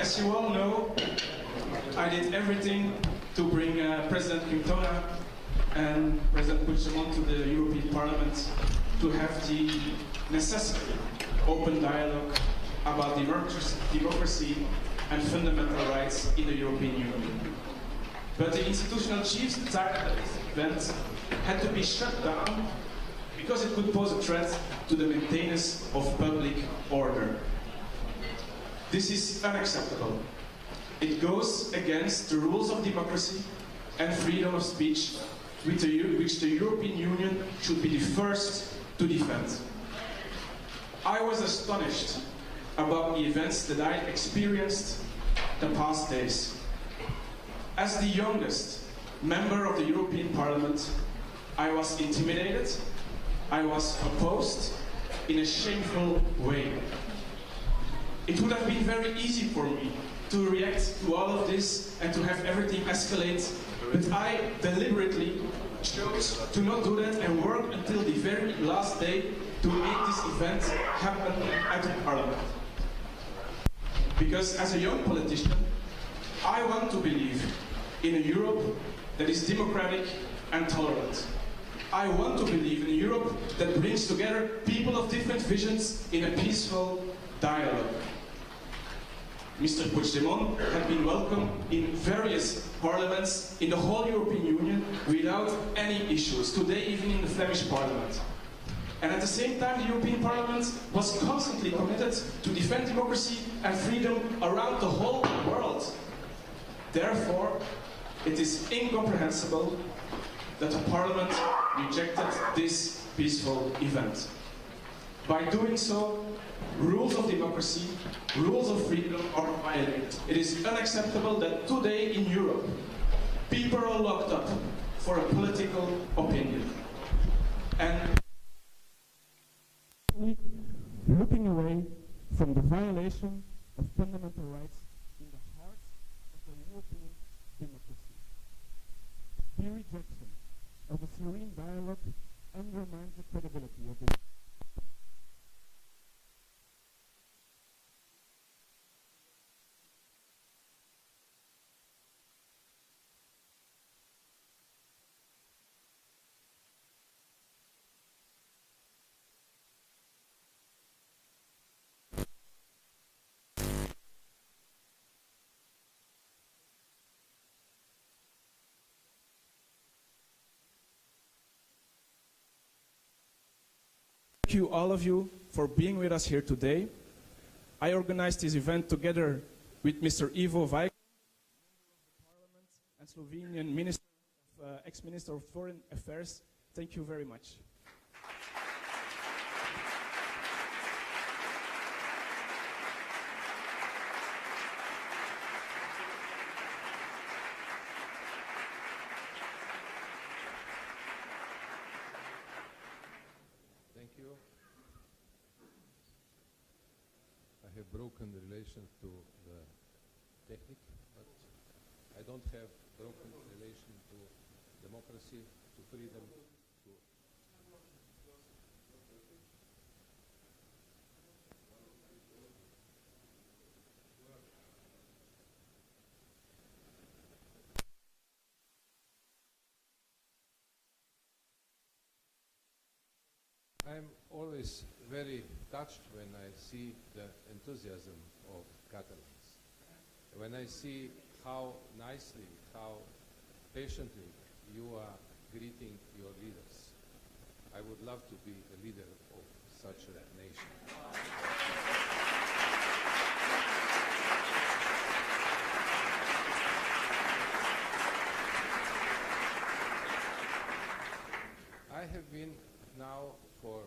As you all know, I did everything to bring President Torra and President Puigdemont to the European Parliament to have the necessary open dialogue about democracy and fundamental rights in the European Union. But the institutional chiefs decided that this event had to be shut down because it could pose a threat to the maintenance of public order. This is unacceptable. It goes against the rules of democracy and freedom of speech, which the European Union should be the first to defend. I was astonished about the events that I experienced the past days. As the youngest member of the European Parliament, I was intimidated, I was opposed in a shameful way. It would have been very easy for me to react to all of this and to have everything escalate, but I deliberately chose to not do that and work until the very last day to make this event happen at the Parliament. Because as a young politician, I want to believe in a Europe that is democratic and tolerant. I want to believe in a Europe that brings together people of different visions in a peaceful dialogue. Mr. Puigdemont had been welcome in various parliaments in the whole European Union without any issues, today even in the Flemish Parliament. And at the same time, the European Parliament was constantly committed to defend democracy and freedom around the whole world. Therefore, it is incomprehensible that the Parliament rejected this peaceful event. By doing so, rules of democracy, rules of freedom are violated. It is unacceptable that today in Europe, people are locked up for a political opinion. And looking away from the violation of fundamental rights in the heart of the European democracy. The rejection of a serene dialogue undermines the credibility of the Thank you, all of you, for being with us here today. I organized this event together with Mr. Ivo Vajgl, Member of the Parliament and Slovenian ex-Minister of Foreign Affairs. Thank you very much. I have broken relation to the technique, but I don't have broken relation to democracy, to freedom, to... I'm always very touched when I see the enthusiasm of Catalans. When I see how nicely, how patiently you are greeting your leaders. I would love to be a leader of such a nation. I have been now for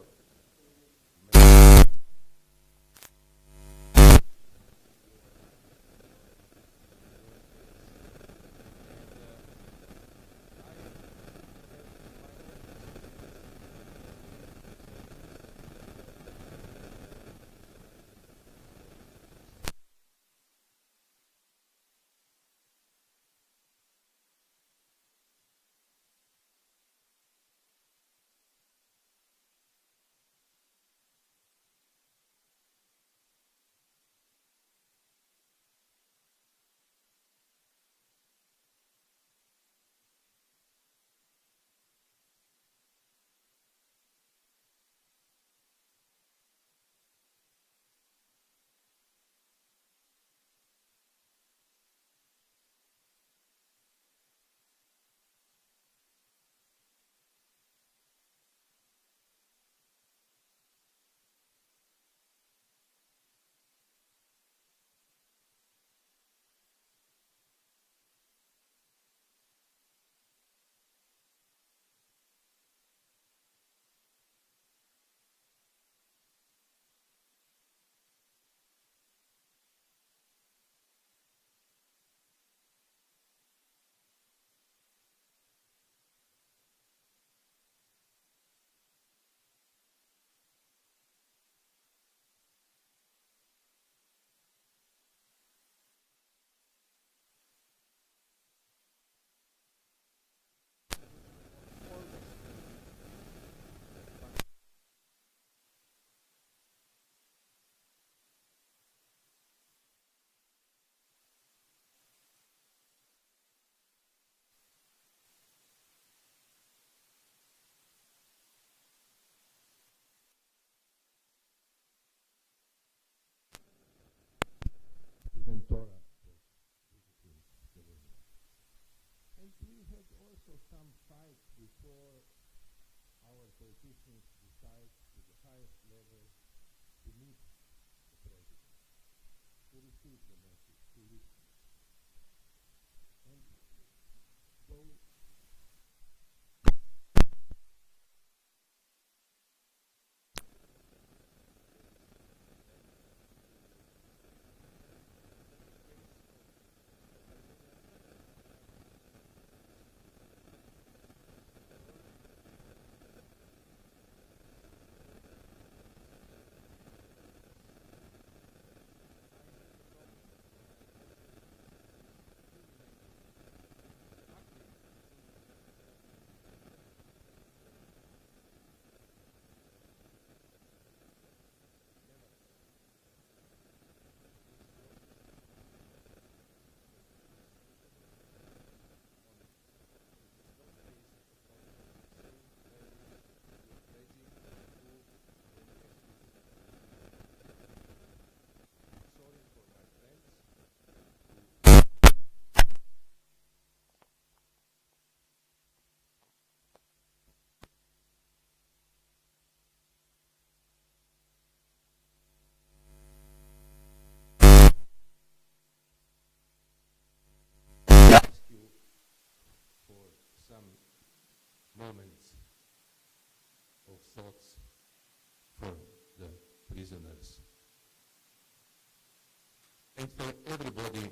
and for everybody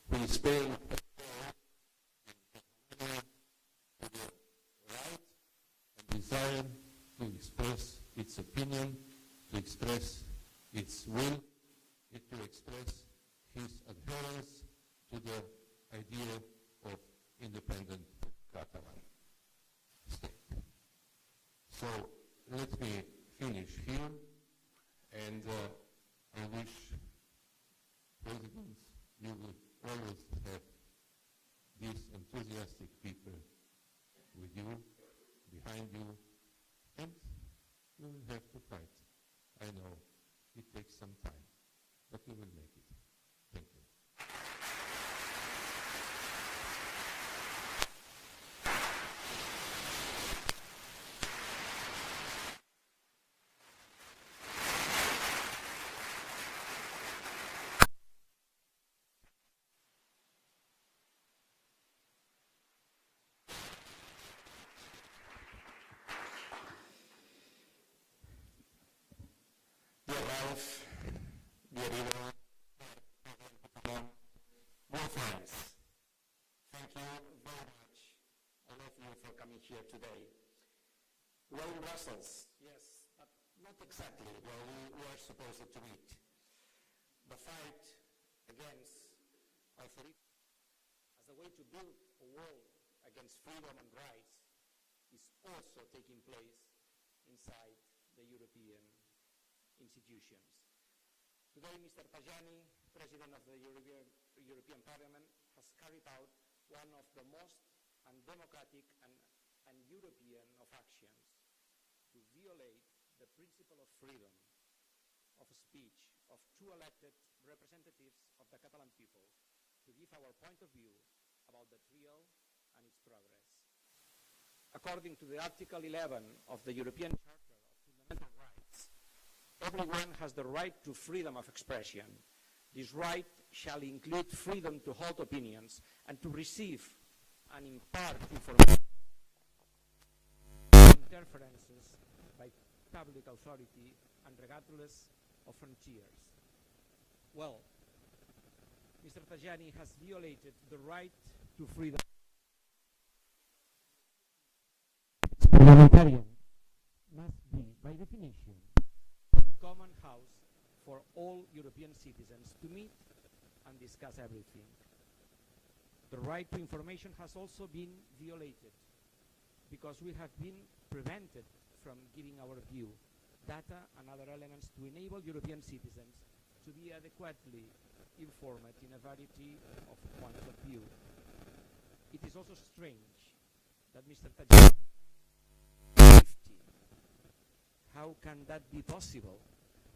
who is paying the right and desire to express its opinion, to express its will, and to express his adherence to the idea of independent Catalan state. So let me finish here, and I wish President, you will always have these enthusiastic people with you, behind you, and you will have to fight. I know it takes some time, but we will make it. Thank you. Dear Ralph, dear Ivo, dear friends, thank you very much, all of you, for coming here today. We're in Brussels, yes, but not exactly where we were supposed to meet. The fight against authoritarianism as a way to build a wall against freedom and rights is also taking place inside the European institutions. Today, Mr. Tajani, President of the European Parliament, has carried out one of the most undemocratic and European of actions to violate the principle of freedom of speech of two elected representatives of the Catalan people to give our point of view about the trial and its progress. According to the Article 11 of the European Charter of Fundamental Rights, everyone has the right to freedom of expression. This right shall include freedom to hold opinions and to receive and impart information. Interferences by public authority and regardless of frontiers. Well, Mr. Tajani has violated the right to freedom. Parliamentarian must be, by definition, common house for all European citizens to meet and discuss everything. The right to information has also been violated because we have been prevented from giving our view, data and other elements to enable European citizens to be adequately informed in a variety of points of view. It is also strange that Mr. Tajani, how can that be possible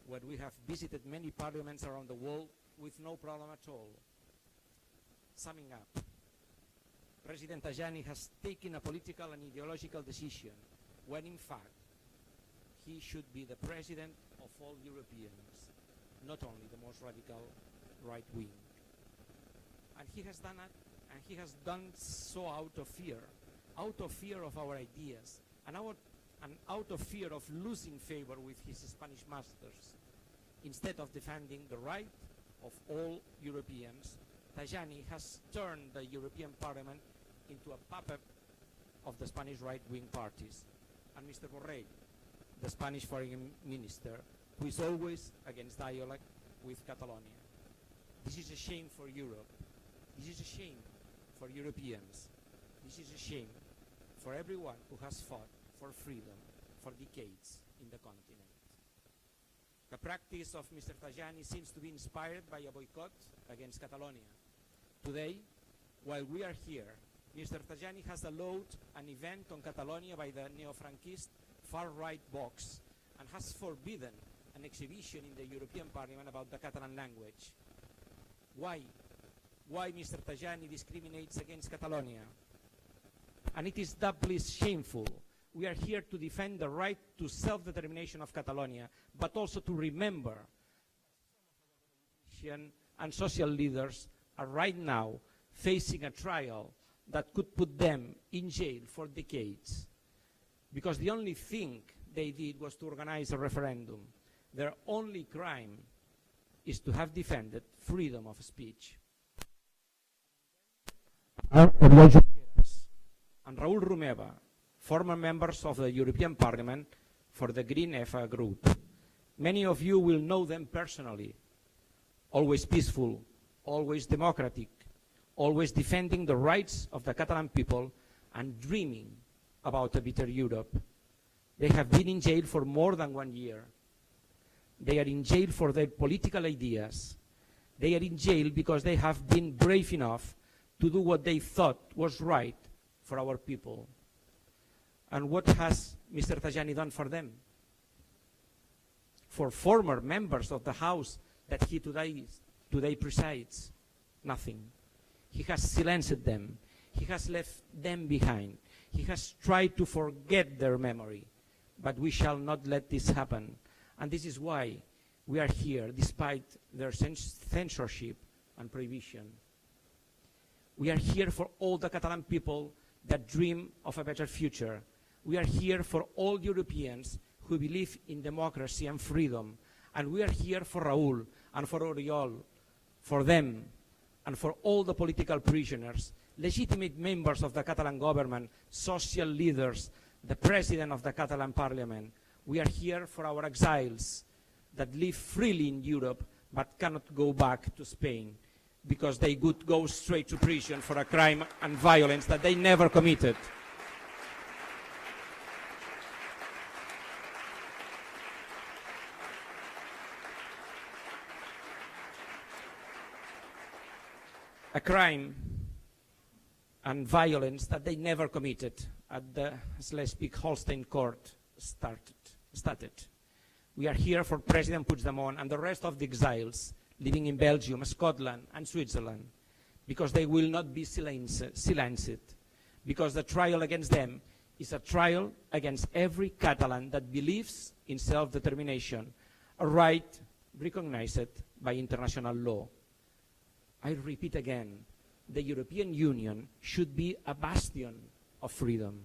when we have visited many parliaments around the world with no problem at all? Summing up, President Tajani has taken a political and ideological decision when in fact he should be the president of all Europeans, not only the most radical right wing. And he has done it, and he has done so out of fear of our ideas, and out of fear of losing favor with his Spanish masters. Instead of defending the right of all Europeans, Tajani has turned the European Parliament into a puppet of the Spanish right-wing parties. And Mr. Borrell, the Spanish foreign minister, who is always against dialogue with Catalonia. This is a shame for Europe. This is a shame for Europeans. This is a shame for everyone who has fought for freedom for decades in the continent. The practice of Mr. Tajani seems to be inspired by a boycott against Catalonia. Today, while we are here, Mr. Tajani has allowed an event on Catalonia by the neo-Franquist far-right Vox and has forbidden an exhibition in the European Parliament about the Catalan language. Why? Why Mr. Tajani discriminates against Catalonia? And it is doubly shameful. We are here to defend the right to self-determination of Catalonia, but also to remember and social leaders are right now facing a trial that could put them in jail for decades, because the only thing they did was to organize a referendum. Their only crime is to have defended freedom of speech. Oriol Junqueras and Raül Romeva, former members of the European Parliament for the Green EFA group. Many of you will know them personally. Always peaceful, always democratic, always defending the rights of the Catalan people and dreaming about a better Europe. They have been in jail for more than 1 year. They are in jail for their political ideas. They are in jail because they have been brave enough to do what they thought was right for our people. And what has Mr. Tajani done for them? For former members of the House that he today presides? Nothing. He has silenced them. He has left them behind. He has tried to forget their memory. But we shall not let this happen. And this is why we are here, despite their censorship and prohibition. We are here for all the Catalan people that dream of a better future. We are here for all Europeans who believe in democracy and freedom. And we are here for Raúl and for Oriol, for them, and for all the political prisoners, legitimate members of the Catalan government, social leaders, the president of the Catalan parliament. We are here for our exiles that live freely in Europe but cannot go back to Spain because they could go straight to prison for a crime and violence that they never committed. A crime and violence that they never committed at the Schleswig-Holstein court started. We are here for President Puigdemont and the rest of the exiles living in Belgium, Scotland and Switzerland, because they will not be silenced, because the trial against them is a trial against every Catalan that believes in self-determination, a right recognized by international law. I repeat again, the European Union should be a bastion of freedom.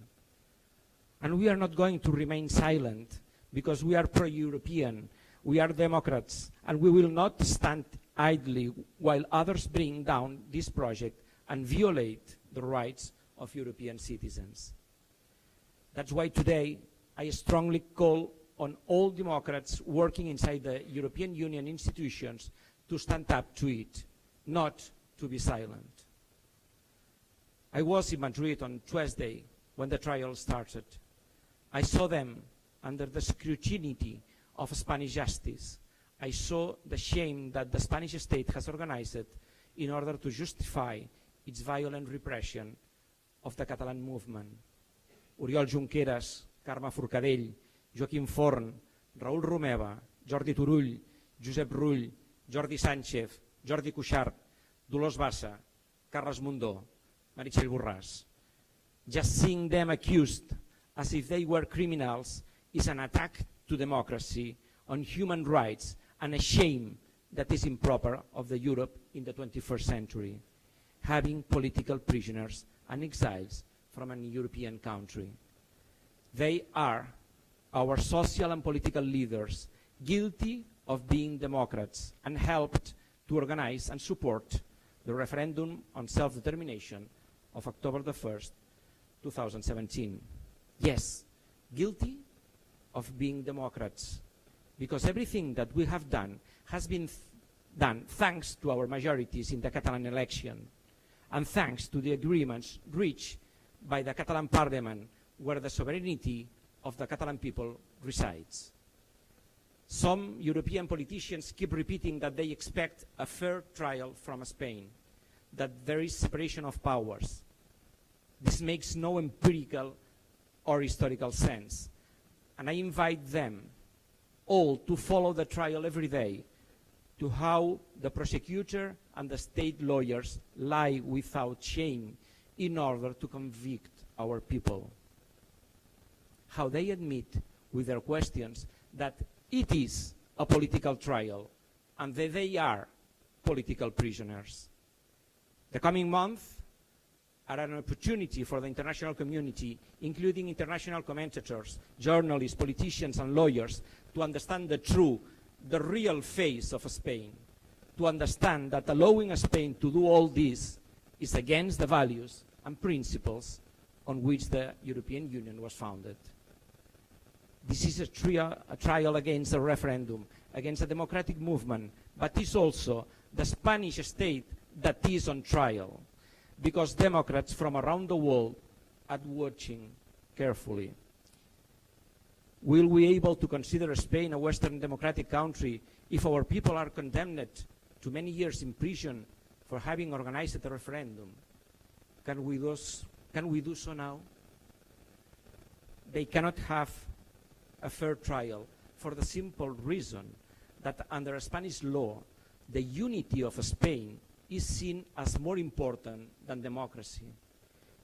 And we are not going to remain silent because we are pro-European, we are Democrats, and we will not stand idly while others bring down this project and violate the rights of European citizens. That's why today I strongly call on all Democrats working inside the European Union institutions to stand up to it, not to be silent. I was in Madrid on Tuesday when the trial started. I saw them under the scrutiny of Spanish justice. I saw the shame that the Spanish state has organized in order to justify its violent repression of the Catalan movement. Oriol Junqueras, Carme Forcadell, Joaquim Forn, Raül Romeva, Jordi Turull, Josep Rull, Jordi Sánchez, Jordi Cuixart, Dolors Bassa, Carles Mundó, Meritxell Borràs. Just seeing them accused as if they were criminals is an attack to democracy, on human rights, and a shame that is improper of the Europe in the 21st century, having political prisoners and exiles from a European country. They are our social and political leaders, guilty of being Democrats and helped to organize and support the referendum on self-determination of October the 1st, 2017. Yes, guilty of being Democrats, because everything that we have done has been done thanks to our majorities in the Catalan election and thanks to the agreements reached by the Catalan Parliament, where the sovereignty of the Catalan people resides. Some European politicians keep repeating that they expect a fair trial from Spain, that there is separation of powers. This makes no empirical or historical sense. And I invite them all to follow the trial every day, to how the prosecutor and the state lawyers lie without shame in order to convict our people. How they admit with their questions that it is a political trial and that they are political prisoners. The coming month are an opportunity for the international community, including international commentators, journalists, politicians and lawyers, to understand the real face of Spain, to understand that allowing Spain to do all this is against the values and principles on which the European Union was founded. This is a trial against a referendum, against a democratic movement, but it's also the Spanish state that is on trial, because Democrats from around the world are watching carefully. Will we be able to consider Spain a Western democratic country if our people are condemned to many years in prison for having organized a referendum? Can we do so now? They cannot have a fair trial for the simple reason that under Spanish law, the unity of Spain is seen as more important than democracy.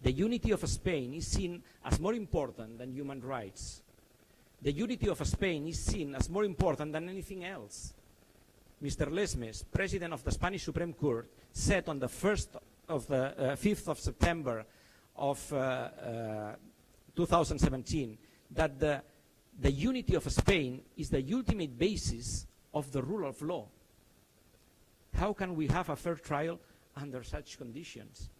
The unity of Spain is seen as more important than human rights. The unity of Spain is seen as more important than anything else. Mr. Lesmes, President of the Spanish Supreme Court, said on the 5th of September of 2017 that the unity of Spain is the ultimate basis of the rule of law. How can we have a fair trial under such conditions?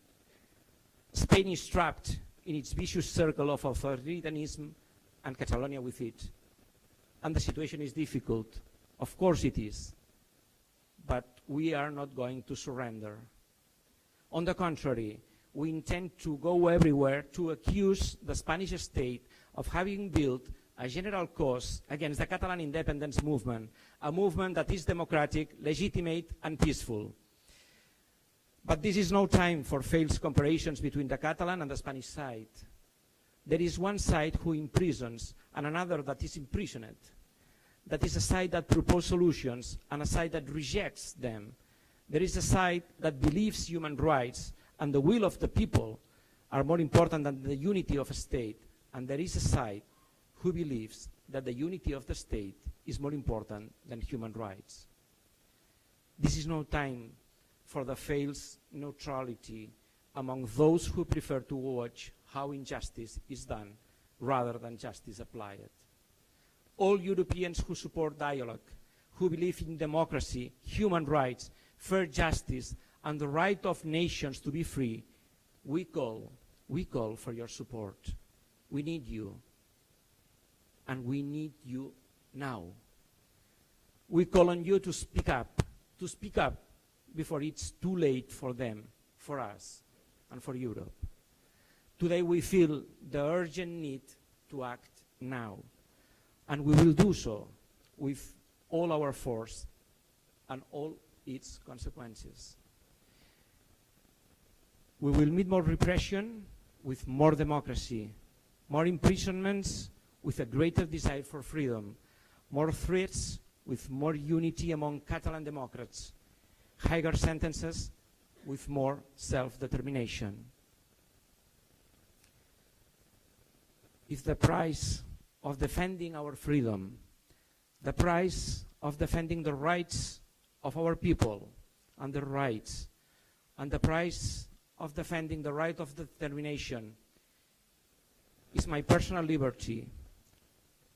Spain is trapped in its vicious circle of authoritarianism and Catalonia with it. And the situation is difficult. Of course it is. But we are not going to surrender. On the contrary, we intend to go everywhere to accuse the Spanish state of having built a general cause against the Catalan independence movement, a movement that is democratic, legitimate, and peaceful. But this is no time for failed comparisons between the Catalan and the Spanish side. There is one side who imprisons and another that is imprisoned. That is a side that proposes solutions and a side that rejects them. There is a side that believes human rights and the will of the people are more important than the unity of a state. And there is a side who believes that the unity of the state is more important than human rights. This is no time for the false neutrality among those who prefer to watch how injustice is done rather than justice applied. All Europeans who support dialogue, who believe in democracy, human rights, fair justice, and the right of nations to be free, we call for your support. We need you. And we need you now. We call on you to speak up before it's too late for them, for us, and for Europe. Today we feel the urgent need to act now, and we will do so with all our force and all its consequences. We will meet more repression with more democracy, more imprisonments with a greater desire for freedom, more threats with more unity among Catalan Democrats, higher sentences with more self-determination. If the price of defending our freedom, the price of defending the rights of our people and their rights, and the price of defending the right of determination is my personal liberty,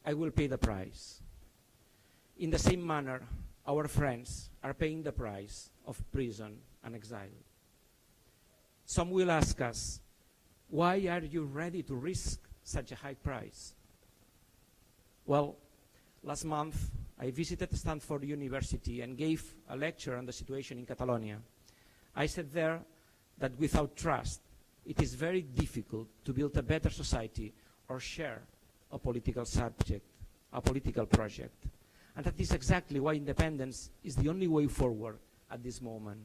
I will pay the price. In the same manner, our friends are paying the price of prison and exile. Some will ask us, why are you ready to risk such a high price? Well, last month I visited Stanford University and gave a lecture on the situation in Catalonia. I said there that without trust, it is very difficult to build a better society or share a political subject, a political project. And that is exactly why independence is the only way forward at this moment.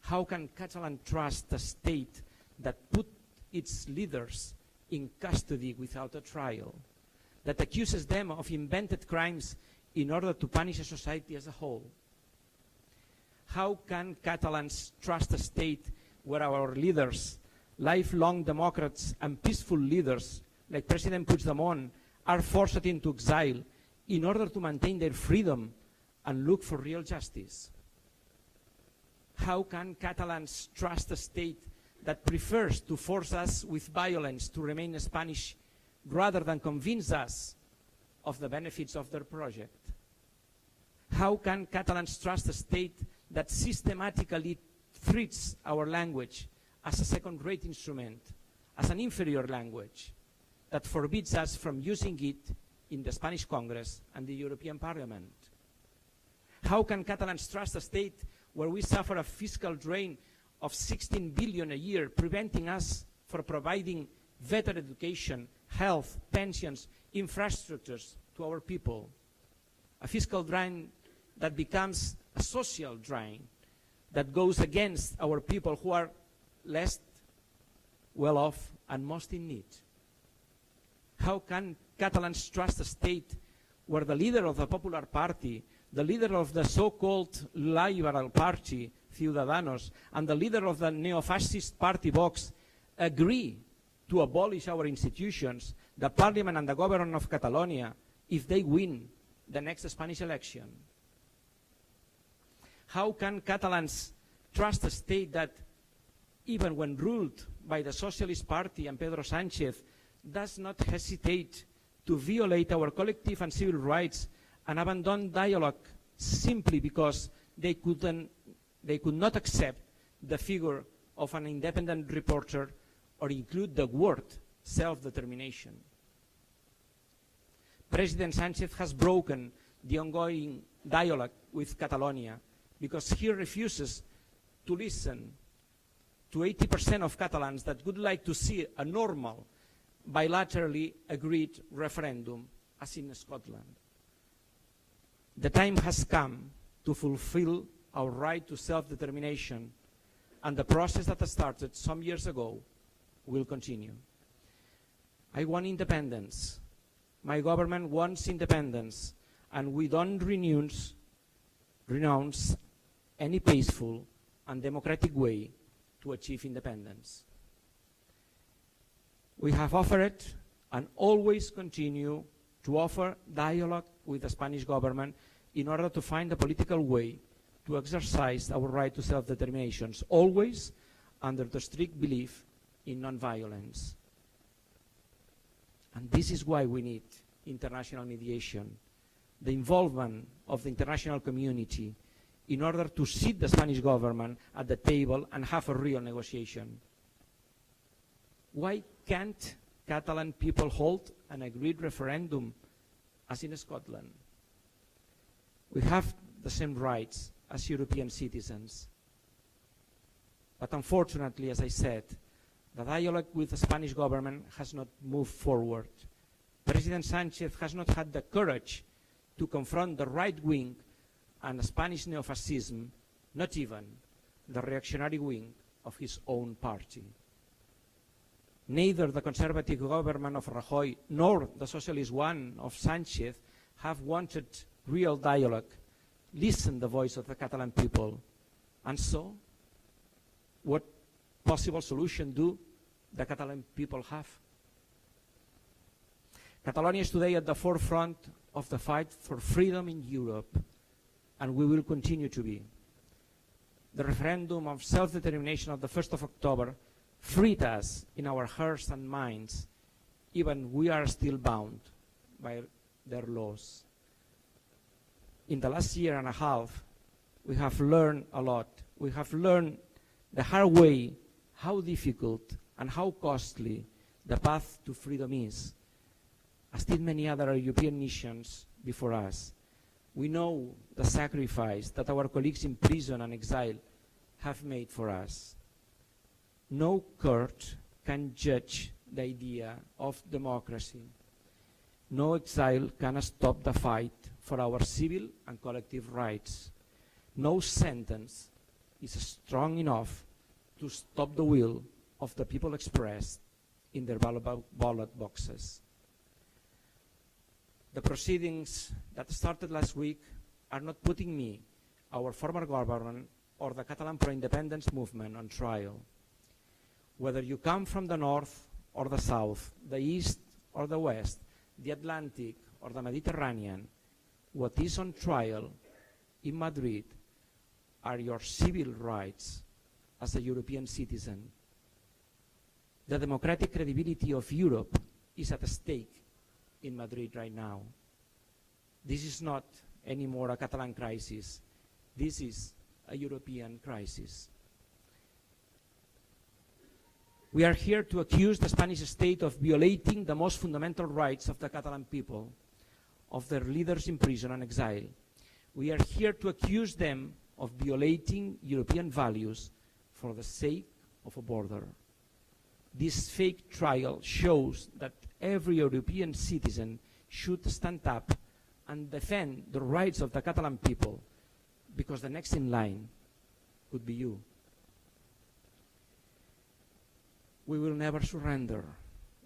How can Catalan trust a state that put its leaders in custody without a trial, that accuses them of invented crimes in order to punish a society as a whole? How can Catalans trust a state where our leaders, lifelong democrats and peaceful leaders like President Puigdemont, are forced into exile in order to maintain their freedom and look for real justice? How can Catalans trust a state that prefers to force us with violence to remain Spanish rather than convince us of the benefits of their project? How can Catalans trust a state that systematically treats our language as a second-rate instrument, as an inferior language, that forbids us from using it in the Spanish Congress and the European Parliament? How can Catalans trust a state where we suffer a fiscal drain of 16 billion a year, preventing us from providing better education, health, pensions, infrastructures to our people? A fiscal drain that becomes a social drain that goes against our people who are less well off and most in need. How can Catalans trust a state where the leader of the Popular Party, the leader of the so-called liberal party, Ciudadanos, and the leader of the neo-fascist party, Vox, agree to abolish our institutions, the Parliament and the government of Catalonia, if they win the next Spanish election? How can Catalans trust a state that, even when ruled by the Socialist Party and Pedro Sánchez, does not hesitate to violate our collective and civil rights and abandon dialogue simply because they could not accept the figure of an independent reporter or include the word self-determination? President Sánchez has broken the ongoing dialogue with Catalonia because he refuses to listen to 80% of Catalans that would like to see a normal, bilaterally agreed referendum, as in Scotland. The time has come to fulfill our right to self-determination, and the process that started some years ago will continue. I want independence. My government wants independence, and we don't renounce any peaceful and democratic way to achieve independence. We have offered and always continue to offer dialogue with the Spanish government in order to find a political way to exercise our right to self-determination, always under the strict belief in non-violence. And this is why we need international mediation, the involvement of the international community in order to sit the Spanish government at the table and have a real negotiation. Why can't Catalan people hold an agreed referendum as in Scotland? We have the same rights as European citizens. But unfortunately, as I said, the dialogue with the Spanish government has not moved forward. President Sánchez has not had the courage to confront the right wing and Spanish neo-fascism, not even the reactionary wing of his own party. Neither the conservative government of Rajoy nor the socialist one of Sánchez have wanted real dialogue, listen the voice of the Catalan people. And so, what possible solution do the Catalan people have? Catalonia is today at the forefront of the fight for freedom in Europe, and we will continue to be. The referendum of self-determination of the 1st of October freed us in our hearts and minds, even we are still bound by their laws. In the last year and a half, we have learned a lot. We have learned the hard way how difficult and how costly the path to freedom is, as did many other European nations before us. We know the sacrifice that our colleagues in prison and exile have made for us. No court can judge the idea of democracy. No exile can stop the fight for our civil and collective rights. No sentence is strong enough to stop the will of the people expressed in their ballot boxes. The proceedings that started last week are not putting me, our former government, or the Catalan pro-independence movement on trial. Whether you come from the north or the south, the east or the west, the Atlantic or the Mediterranean, what is on trial in Madrid are your civil rights as a European citizen. The democratic credibility of Europe is at stake in Madrid right now. This is not anymore a Catalan crisis. This is a European crisis. We are here to accuse the Spanish state of violating the most fundamental rights of the Catalan people, of their leaders in prison and exile. We are here to accuse them of violating European values for the sake of a border. This fake trial shows that every European citizen should stand up and defend the rights of the Catalan people, because the next in line could be you. We will never surrender.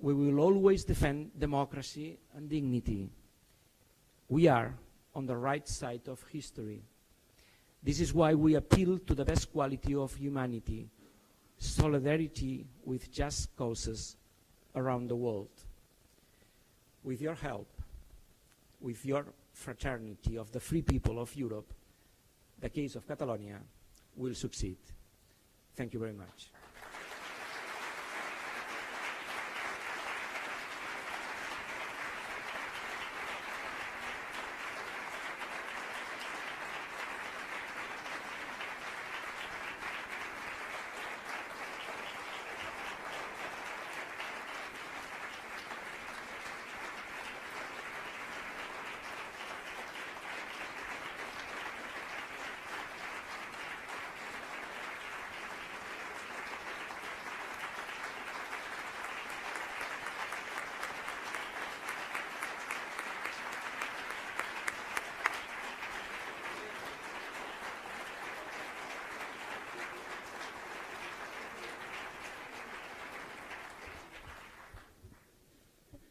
We will always defend democracy and dignity. We are on the right side of history. This is why we appeal to the best quality of humanity, solidarity with just causes around the world. With your help, with your fraternity of the free people of Europe, the case of Catalonia will succeed. Thank you very much.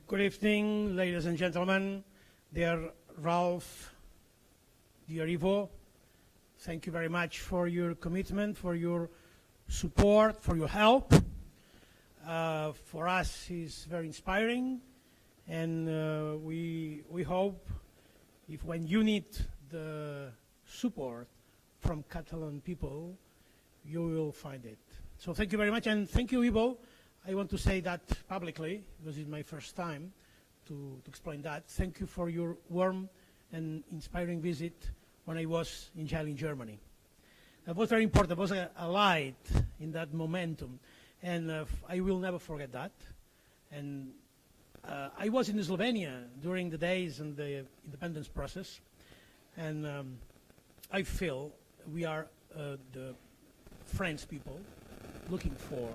Good evening, ladies and gentlemen. Dear Ralph, dear Ivo, thank you very much for your commitment, for your support, for your help. For us, it's very inspiring, and we hope if when you need the support from Catalan people, you will find it. So thank you very much, and thank you, Ivo. I want to say that publicly, because it's my first time to explain that. Thank you for your warm and inspiring visit when I was in jail in Germany. That was very important. It was a light in that momentum, and I will never forget that. And I was in Slovenia during the days and the independence process, and I feel we are the French people looking for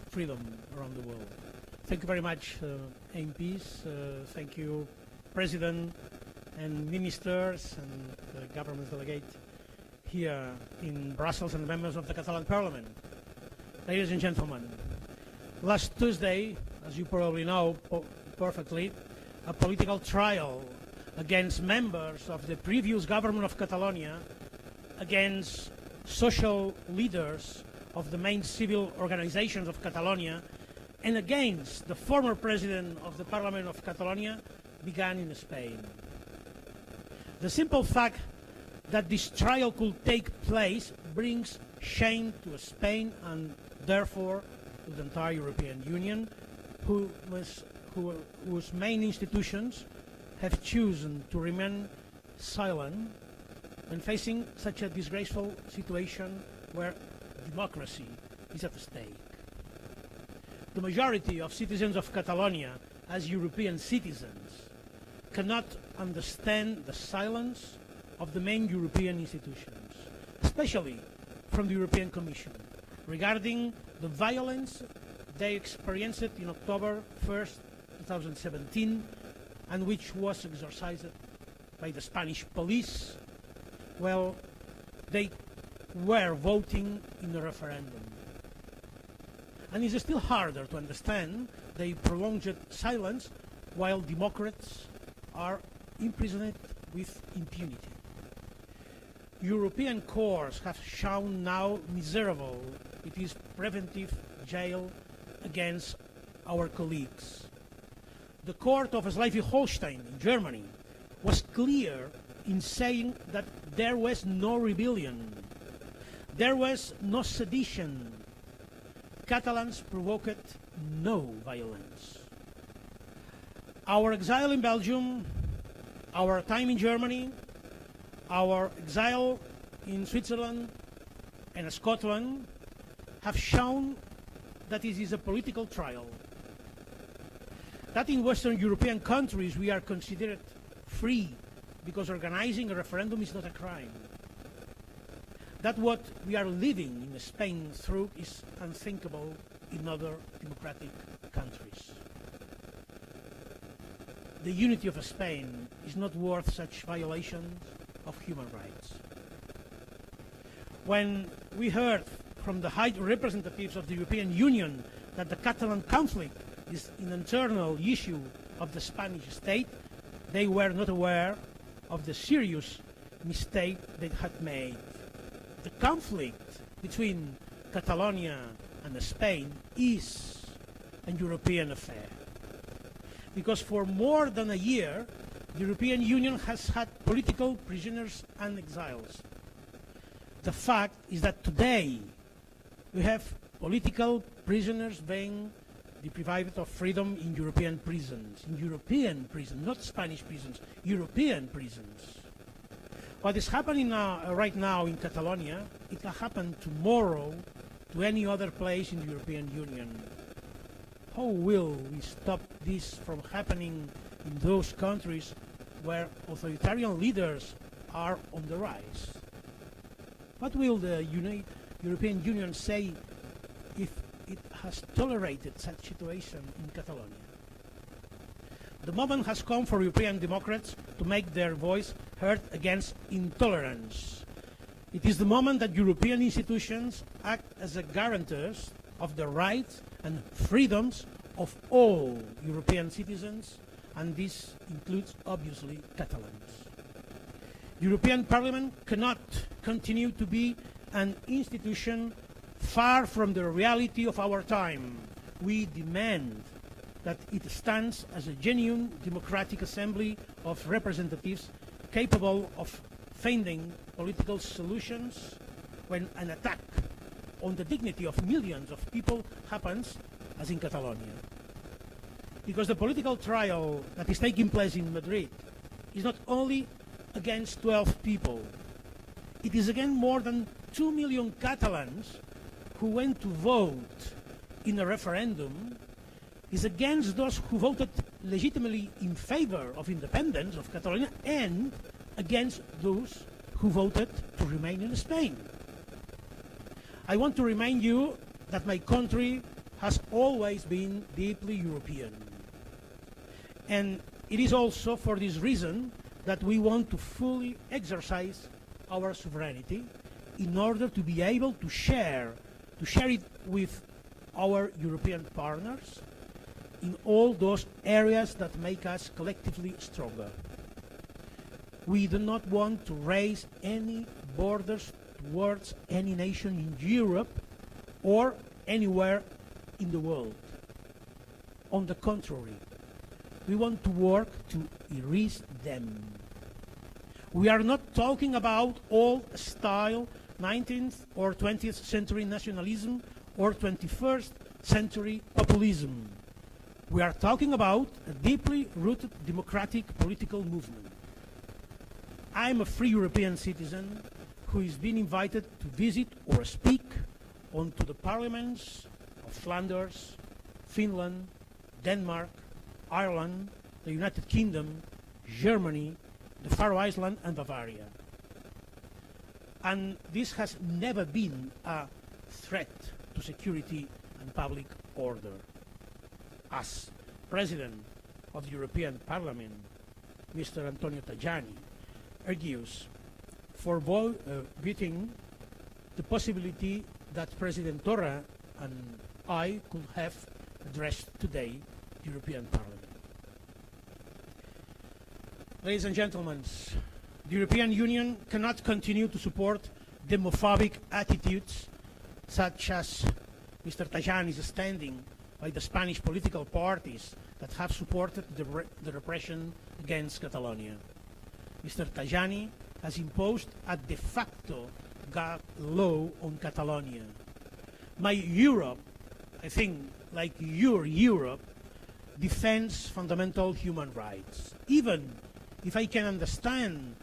freedom around the world. Thank you very much, MPs. Thank you, President and ministers and the government delegate here in Brussels and members of the Catalan Parliament. Ladies and gentlemen, last Tuesday, as you probably know perfectly, a political trial against members of the previous government of Catalonia, against social leaders of the main civil organizations of Catalonia, and against the former president of the Parliament of Catalonia, began in Spain. The simple fact that this trial could take place brings shame to Spain and therefore to the entire European Union, whose main institutions have chosen to remain silent when facing such a disgraceful situation where democracy is at stake. The majority of citizens of Catalonia, as European citizens, cannot understand the silence of the main European institutions, especially from the European Commission, regarding the violence they experienced in October 1st, 2017, and which was exercised by the Spanish police while they were voting in the referendum. And it's still harder to understand the prolonged silence while Democrats are imprisoned with impunity. European courts have shown how miserable it is preventive jail against our colleagues. The court of Schleswig-Holstein in Germany was clear in saying that there was no rebellion, there was no sedition. Catalans provoked no violence. Our exile in Belgium, our time in Germany, our exile in Switzerland, and Scotland have shown that it is a political trial. That in Western European countries we are considered free because organizing a referendum is not a crime. That what we are living in Spain through is unthinkable in other democratic countries. The unity of Spain is not worth such violations of human rights. When we heard from the high representatives of the European Union that the Catalan conflict is an internal issue of the Spanish state, they were not aware of the serious mistake they had made. The conflict between Catalonia and Spain is a European affair. Because for more than a year, the European Union has had political prisoners and exiles. The fact is that today we have political prisoners being deprived of freedom in European prisons, not Spanish prisons, European prisons. What is happening right now in Catalonia, it can happen tomorrow to any other place in the European Union. How will we stop this from happening in those countries where authoritarian leaders are on the rise? What will the European Union say if it has tolerated such situation in Catalonia? The moment has come for European democrats to make their voice heard against intolerance. It is the moment that European institutions act as a guarantors of the rights and freedoms of all European citizens, and this includes, obviously, Catalans. European Parliament cannot continue to be an institution far from the reality of our time. We demand that it stands as a genuine democratic assembly of representatives capable of finding political solutions when an attack on the dignity of millions of people happens, as in Catalonia. Because the political trial that is taking place in Madrid is not only against 12 people, it is against more than 2 million Catalans who went to vote in a referendum, is against those who voted legitimately in favor of independence of Catalonia and against those who voted to remain in Spain. I want to remind you that my country has always been deeply European. And it is also for this reason that we want to fully exercise our sovereignty in order to be able to share it with our European partners in all those areas that make us collectively stronger. We do not want to raise any borders towards any nation in Europe or anywhere in the world. On the contrary, we want to work to erase them. We are not talking about old-style 19th or 20th century nationalism or 21st century populism. We are talking about a deeply rooted democratic political movement. I am a free European citizen who is being invited to visit or speak onto the parliaments of Flanders, Finland, Denmark, Ireland, the United Kingdom, Germany, the Faroe Islands, and Bavaria. And this has never been a threat to security and public order. As President of the European Parliament, Mr. Antonio Tajani argues for voting the possibility that President Torra and I could have addressed today the European Parliament. Ladies and gentlemen, the European Union cannot continue to support demophobic attitudes such as Mr. Tajani's standing by the Spanish political parties that have supported the repression against Catalonia. Mr. Tajani has imposed a de facto gag law on Catalonia. My Europe, I think, like your Europe, defends fundamental human rights. Even if I can understand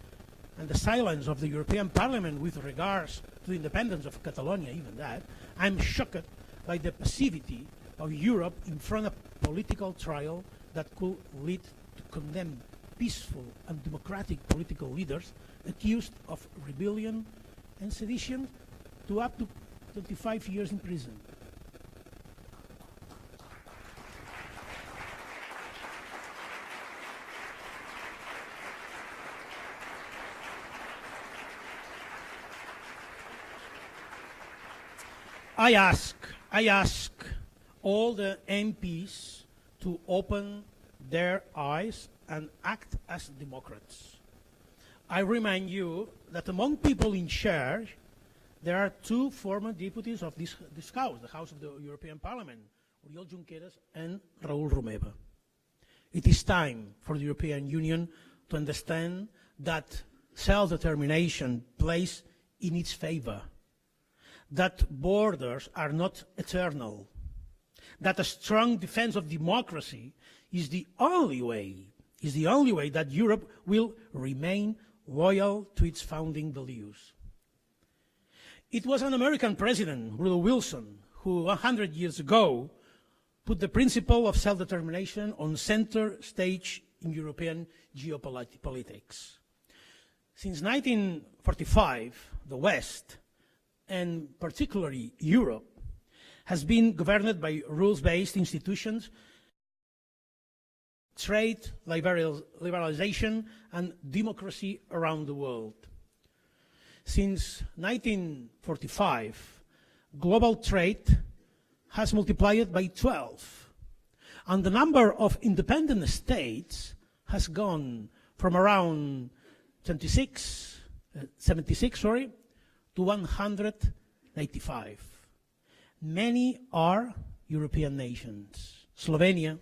and the silence of the European Parliament with regards to the independence of Catalonia, even that, I'm shocked by the passivity of Europe in front of political trial that could lead to condemn peaceful and democratic political leaders accused of rebellion and sedition to up to 25 years in prison. I ask all the MPs to open their eyes and act as democrats. I remind you that among people in charge, there are two former deputies of this House, the House of the European Parliament, Oriol Junqueras and Raúl Romeva. It is time for the European Union to understand that self-determination plays in its favor, that borders are not eternal, that a strong defense of democracy is the only way that Europe will remain loyal to its founding values. It was an American president, Woodrow Wilson, who 100 years ago put the principle of self-determination on center stage in European geopolitics. Since 1945, the West, and particularly Europe, has been governed by rules-based institutions, trade liberalization, and democracy around the world. Since 1945, global trade has multiplied by 12, and the number of independent states has gone from around 76 to 185. Many are European nations: Slovenia,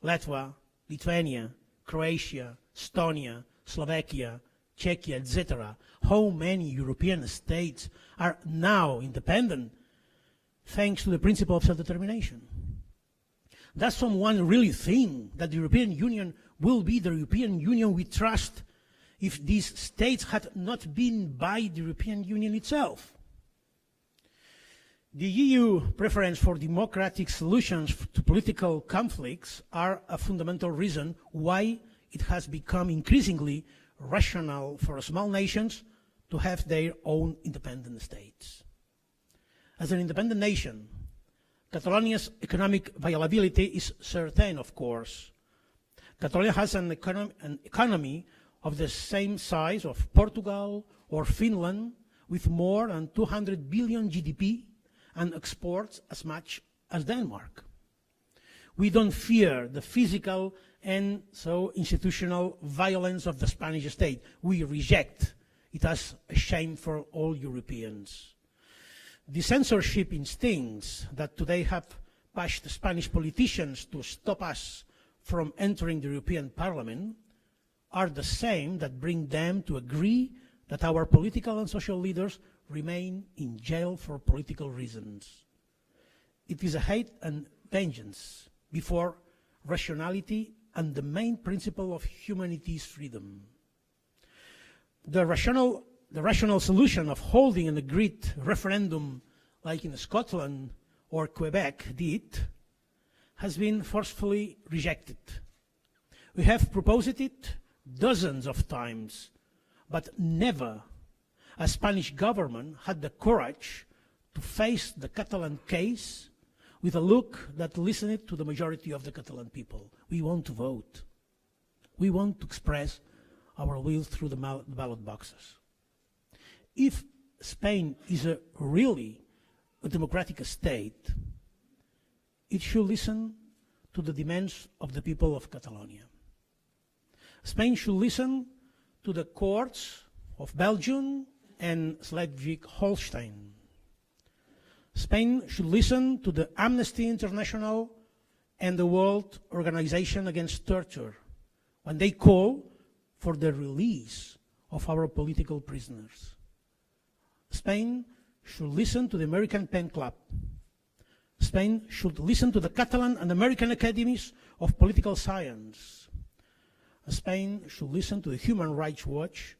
Latvia, Lithuania, Croatia, Estonia, Slovakia, Czechia, etc. How many European states are now independent thanks to the principle of self-determination? Does someone really think that the European Union will be the European Union we trust if these states had not been by the European Union itself? The EU preference for democratic solutions to political conflicts are a fundamental reason why it has become increasingly rational for small nations to have their own independent states. As an independent nation, Catalonia's economic viability is certain, of course. Catalonia has an economy of the same size of Portugal or Finland, with more than 200 billion GDP and exports as much as Denmark. We don't fear the physical and so institutional violence of the Spanish state. We reject it as a shame for all Europeans. The censorship instincts that today have pushed Spanish politicians to stop us from entering the European Parliament are the same that bring them to agree that our political and social leaders remain in jail for political reasons. It is a hate and vengeance before rationality and the main principle of humanity's freedom. The rational solution of holding an agreed referendum like in Scotland or Quebec did has been forcefully rejected. We have proposed it dozens of times, but never a Spanish government had the courage to face the Catalan case with a look that listened to the majority of the Catalan people. We want to vote. We want to express our will through the ballot boxes. If Spain is really a democratic state, it should listen to the demands of the people of Catalonia. Spain should listen to the courts of Belgium and Schleswig-Holstein. Spain should listen to the Amnesty International and the World Organization Against Torture when they call for the release of our political prisoners. Spain should listen to the American Pen Club. Spain should listen to the Catalan and American Academies of Political Science. Spain should listen to the Human Rights Watch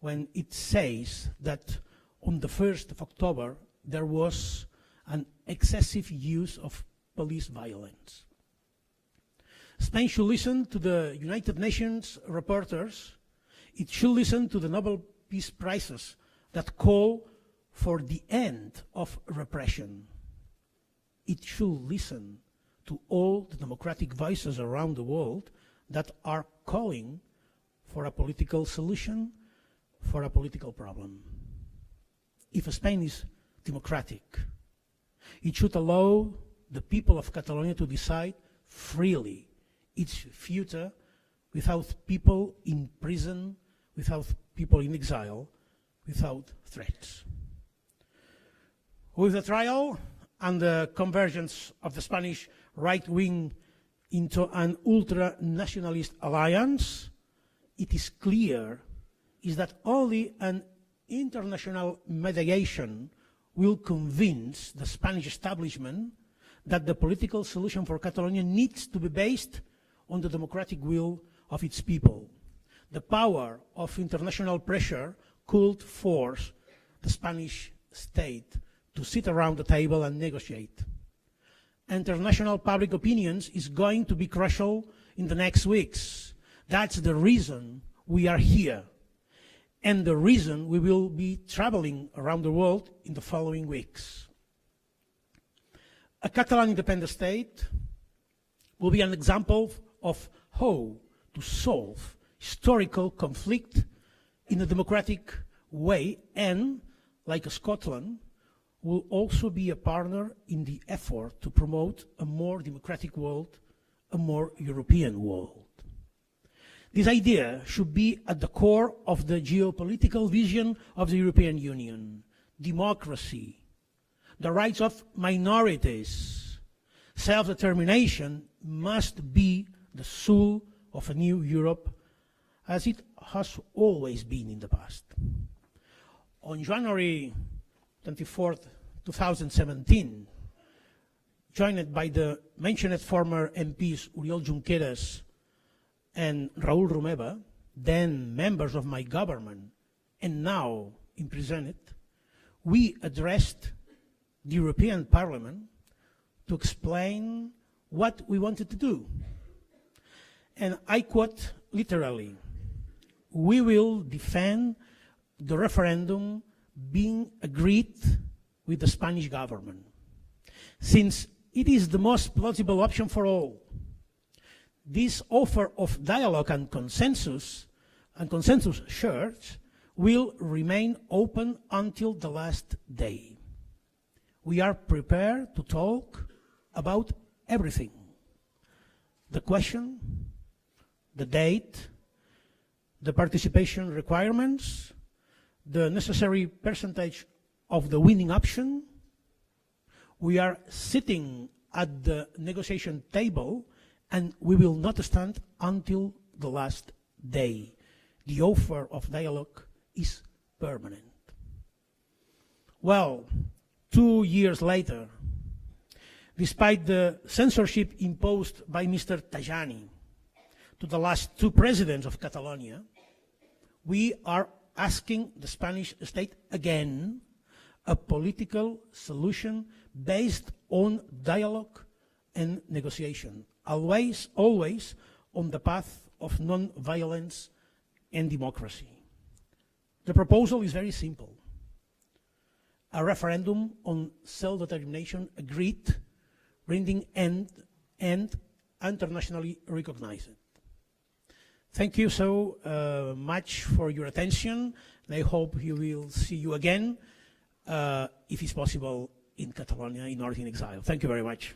when it says that on the 1st of October there was an excessive use of police violence. Spain should listen to the United Nations reporters. It should listen to the Nobel Peace Prizes that call for the end of repression. It should listen to all the democratic voices around the world that are calling for a political solution for a political problem. If Spain is democratic, it should allow the people of Catalonia to decide freely its future without people in prison, without people in exile, without threats. With the trial and the convergence of the Spanish right wing into an ultra-nationalist alliance, it is clear is that only an international mediation will convince the Spanish establishment that the political solution for Catalonia needs to be based on the democratic will of its people. The power of international pressure could force the Spanish state to sit around the table and negotiate. International public opinion is going to be crucial in the next weeks. That's the reason we are here, and the reason we will be traveling around the world in the following weeks. A Catalan independent state will be an example of how to solve historical conflict in a democratic way, and, like Scotland, will also be a partner in the effort to promote a more democratic world, a more European world. This idea should be at the core of the geopolitical vision of the European Union. Democracy, the rights of minorities, self-determination must be the soul of a new Europe, as it has always been in the past. On January 24th, 2017, joined by the mentioned former MPs Oriol Junqueras and Raúl Romeva, then members of my government and now imprisoned, we addressed the European Parliament to explain what we wanted to do. And I quote literally, "We will defend the referendum being agreed with the Spanish government, since it is the most plausible option for all. This offer of dialogue and consensus shared will remain open until the last day. We are prepared to talk about everything: the question, the date, the participation requirements, the necessary percentage of the winning option. We are sitting at the negotiation table and we will not stand until the last day. The offer of dialogue is permanent." Well, 2 years later, despite the censorship imposed by Mr. Tajani to the last two presidents of Catalonia, we are asking the Spanish state again a political solution based on dialogue and negotiation, always on the path of non-violence and democracy. The proposal is very simple: a referendum on self-determination agreed, binding and internationally recognized. Thank you so much for your attention, and I hope you will see you again, if it's possible, in Catalonia, in North in Exile. Thank you very much.